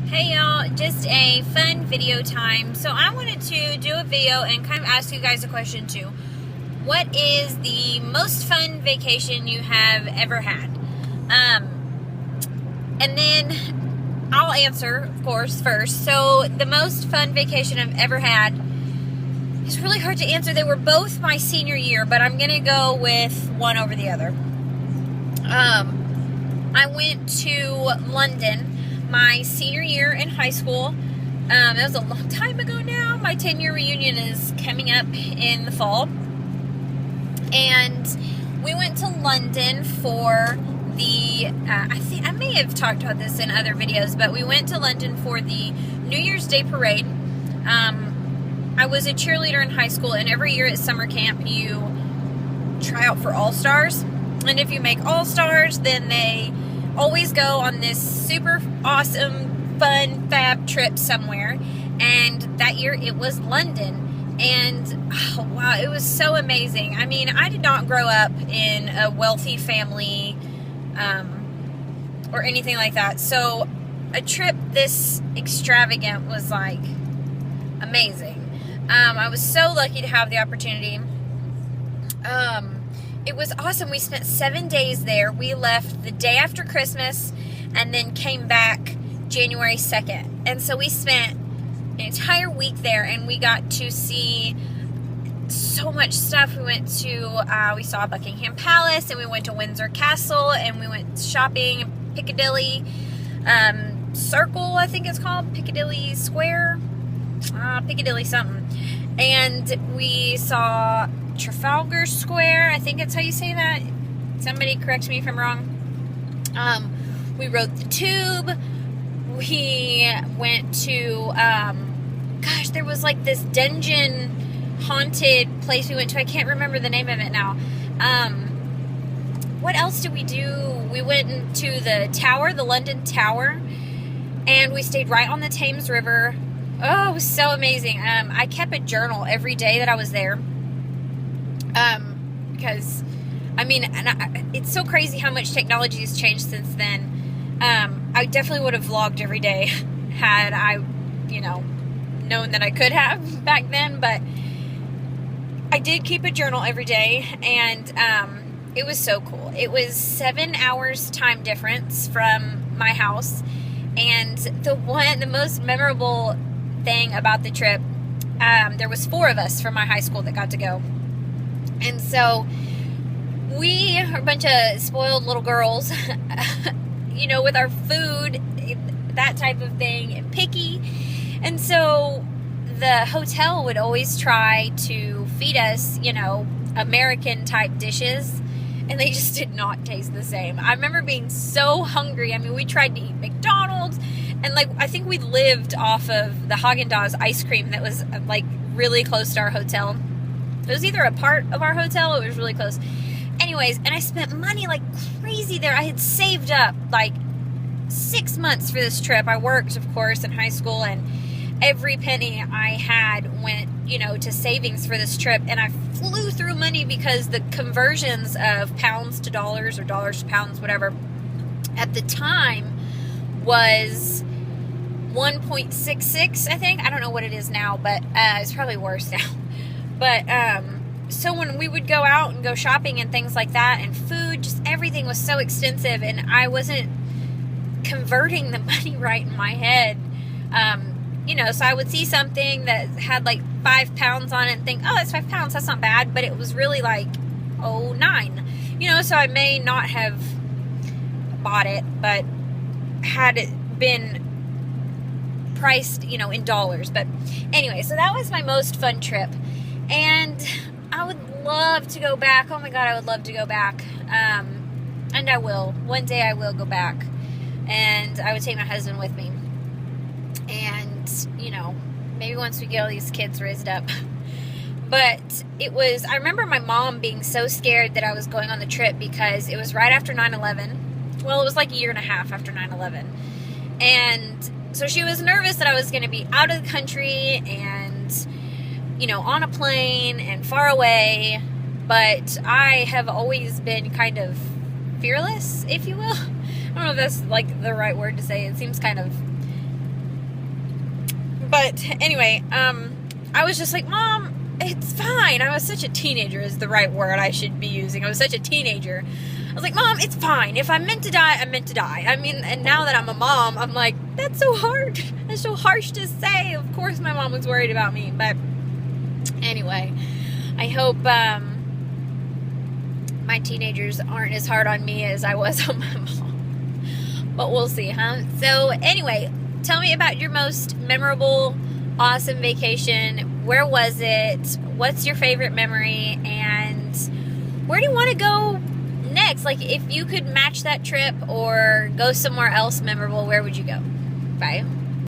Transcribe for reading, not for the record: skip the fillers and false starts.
Hey y'all, just a fun video time. So I wanted to do a video and kind of ask you guys a question too. What is the most fun vacation you have ever had? And then I'll answer, of course, first. So the most fun vacation I've ever had, it's really hard to answer. They were both my senior year, but I'm going to go with one over the other. I went to London my senior year in high school. That was a long time ago now. My 10-year reunion is coming up in the fall. And we went to London for the, I may have talked about this in other videos, but we went to London for the New Year's Day parade. I was a cheerleader in high school, and every year at summer camp, you try out for All-Stars. And if you make All-Stars, then they always go on this super awesome, fun, fab trip somewhere. And that year it was London. And oh, wow, it was so amazing. I mean, I did not grow up in a wealthy family or anything like that. So a trip this extravagant was like amazing. I was so lucky to have the opportunity. It was awesome. We spent 7 days there. We left the day after Christmas and then came back January 2nd. And so we spent an entire week there, and we got to see so much stuff. We went to, we saw Buckingham Palace, and we went to Windsor Castle, and we went shopping Piccadilly Circle, I think it's called, Piccadilly Square, Piccadilly something. And we saw Trafalgar Square, I think that's how you say that. Somebody correct me if I'm wrong. We rode the tube. We went to, gosh, there was like this dungeon haunted place we went to. I can't remember the name of it now. What else did we do? We went to the tower, the London Tower, and we stayed right on the Thames River. Oh, it was so amazing. I kept a journal every day that I was there. Because, I mean, it's so crazy how much technology has changed since then. I definitely would have vlogged every day had I, known that I could have back then, but I did keep a journal every day, and, it was so cool. It was 7 hours time difference from my house, and the most memorable thing about the trip, there was 4 of us from my high school that got to go. And so we are a bunch of spoiled little girls, with our food, that type of thing, and picky. And so the hotel would always try to feed us, American type dishes, and they just did not taste the same. I remember being so hungry. I mean, we tried to eat McDonald's, and I think we lived off of the Haagen-Dazs ice cream that was really close to our hotel. It was either a part of our hotel, or it was really close. Anyways, and I spent money like crazy there. I had saved up 6 months for this trip. I worked, of course, in high school, and every penny I had went, to savings for this trip. And I flew through money because the conversions of pounds to dollars or dollars to pounds, whatever, at the time was 1.66, I think. I don't know what it is now, but it's probably worse now. But, so when we would go out and go shopping and things like that, and food, just everything was so extensive, and I wasn't converting the money right in my head. So I would see something that had 5 pounds on it and think, oh, that's 5 pounds, that's not bad, but it was really 9. So I may not have bought it, but had it been priced, in dollars. But anyway, so that was my most fun trip. And I would love to go back. Oh my God, I would love to go back. And I will. One day I will go back. And I would take my husband with me. And, maybe once we get all these kids raised up. But I remember my mom being so scared that I was going on the trip because it was right after 9/11. Well, it was a year and a half after 9/11. And so she was nervous that I was going to be out of the country and on a plane and far away, but I have always been kind of fearless, if you will. I don't know if that's the right word to say. It seems kind of But anyway, I was just like, Mom, it's fine. I was such a teenager is the right word I should be using. I was such a teenager. I was like, Mom, it's fine. If I'm meant to die, I'm meant to die. I mean, and now that I'm a mom, I'm like, that's so hard. That's so harsh to say. Of course my mom was worried about me. But anyway, I hope my teenagers aren't as hard on me as I was on my mom. But we'll see, huh? So anyway, tell me about your most memorable, awesome vacation. Where was it? What's your favorite memory? And where do you want to go next? Like, if you could match that trip or go somewhere else memorable, where would you go? Bye.